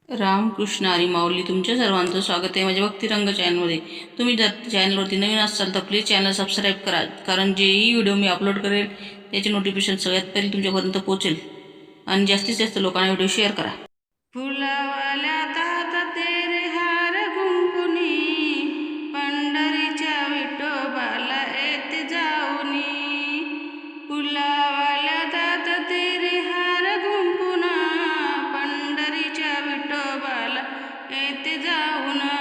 रामकृष्ण हरी माऊली. तुमच्या सर्वांचं स्वागत आहे माझ्या भक्तिरंग चॅनलमध्ये. तुम्ही जर चॅनलवरती नवीन असाल तर प्लीज चॅनल सबस्क्राईब करा, कारण जेही व्हिडिओ मी अपलोड करेल त्याचे नोटिफिकेशन सगळ्यात पहिले तुमच्यापर्यंत पोहोचेल. आणि जास्तीत जास्त लोकांना व्हिडिओ शेअर करा. फुलावाल्या तात तेरे हार गुंफुनी, पंढरीच्या विठोबाला येते जाऊनी. फुलावाल्या तात तेरे हार गुंफुना, पंढरीच्या विठोबाला येते जाऊना.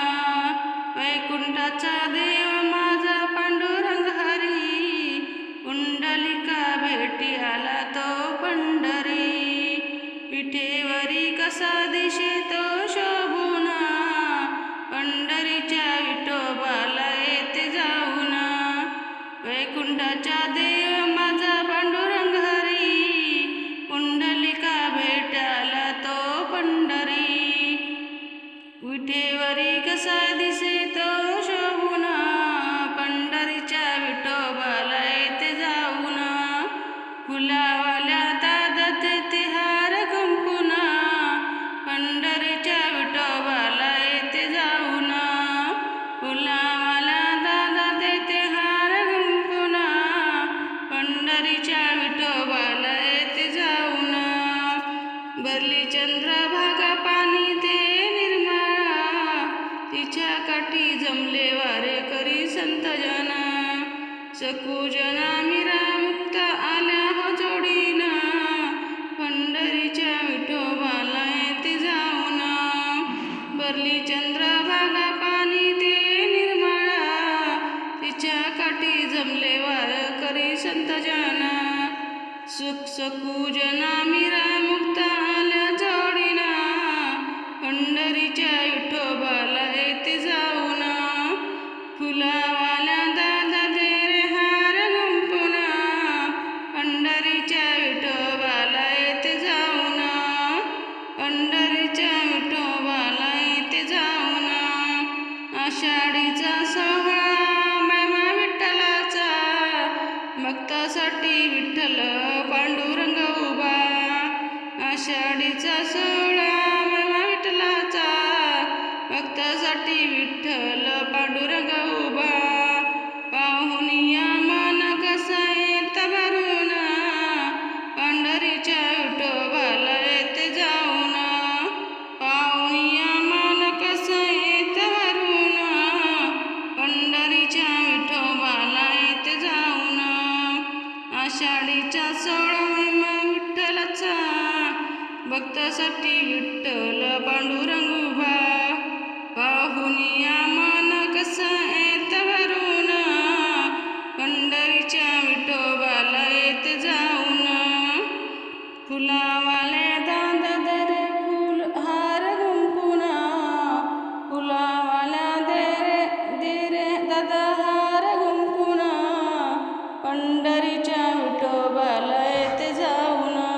वैकुंठाचा देव माझा पांडुरंग हरी, पुंडलिका भेटी आला तो पंढरी. विठेवरी कसा दिशे तो शोभुना, पंढरीच्या विठोबाला येते जाऊना. वैकुंठाचा देव माझा पांडुरंग हरी, पुंडलिका भेटाला तो पंढरी. विठेवरी कसा दिसे तो शोभुना, पंढरीच्या विठोबाला येते जाऊना. फुलावाल्या तादात ते हार गुंफुना, पंढरीच्या विठोबाला येते जाऊना. फुलावाल्या तादात ते हार गुंफुना, पंढरीच्या विठोबाला येते जाऊना. भरली चंद्रभागा पाणी ते निर्मळा, तिच्या काठी जमले वारे करी संत जना. सकुजना मीरा मुक्त आल्या हो जोडीना, पंढरीच्या विठोबाला येते जाऊना. भरली चंद्रभागा पाणी ते निर्मळा, तिच्या काठी जमले वार करी संत जना. सकुजना मीरा मुक्त आल्या जोडीना, पंढरीच्या विठोबाला येते जाऊना. फुलावाल्या दादा तेरे हार गुंफुना, पंढरीच्या विठोबाला येते जाऊना. पंढरीच्या विठोबाला येते जाऊना. आषाढीचा सोहळा महिमा विठ्ठलाचा, भक्तासाठी विठ्ठल पांडुरंग उभा. आषाढीचा सोहळा महिमा विठ्ठलाचा, भक्तासाठी विठ्ठल पांडुरंग उभा. पाहुनिया मन कसा येत भरूना, पंढरीच्या विठोबाला येते जाऊना. पाहुनिया मन कसा येत भरूना, पंढरीच्या विठोबाला येते जाऊना. आषाढीचा सोहळा महिमा विठ्ठलाचा, भक्तासाठी विठ्ठल पांडुरंग उभा. पाहुनिया मन कसा येत भरूना, पंढरीच्या विठोबाला येते जाऊना. फुलावाले दादा तेरे फूल हार गुंफुना, फुलावाल्या देरे दादा हार गुंफुना, पंढरीच्या विठोबाला येते जाऊना.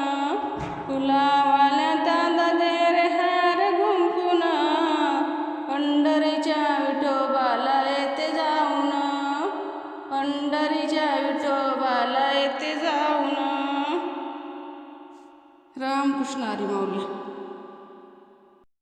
फुलावाल्या दादा तेरे हार गुंफुना, पंढरीच्या विठोबाला येते जाऊना. पंढरीच्या विठोबाला येते जाऊना. रामकृष्ण हरी माऊली.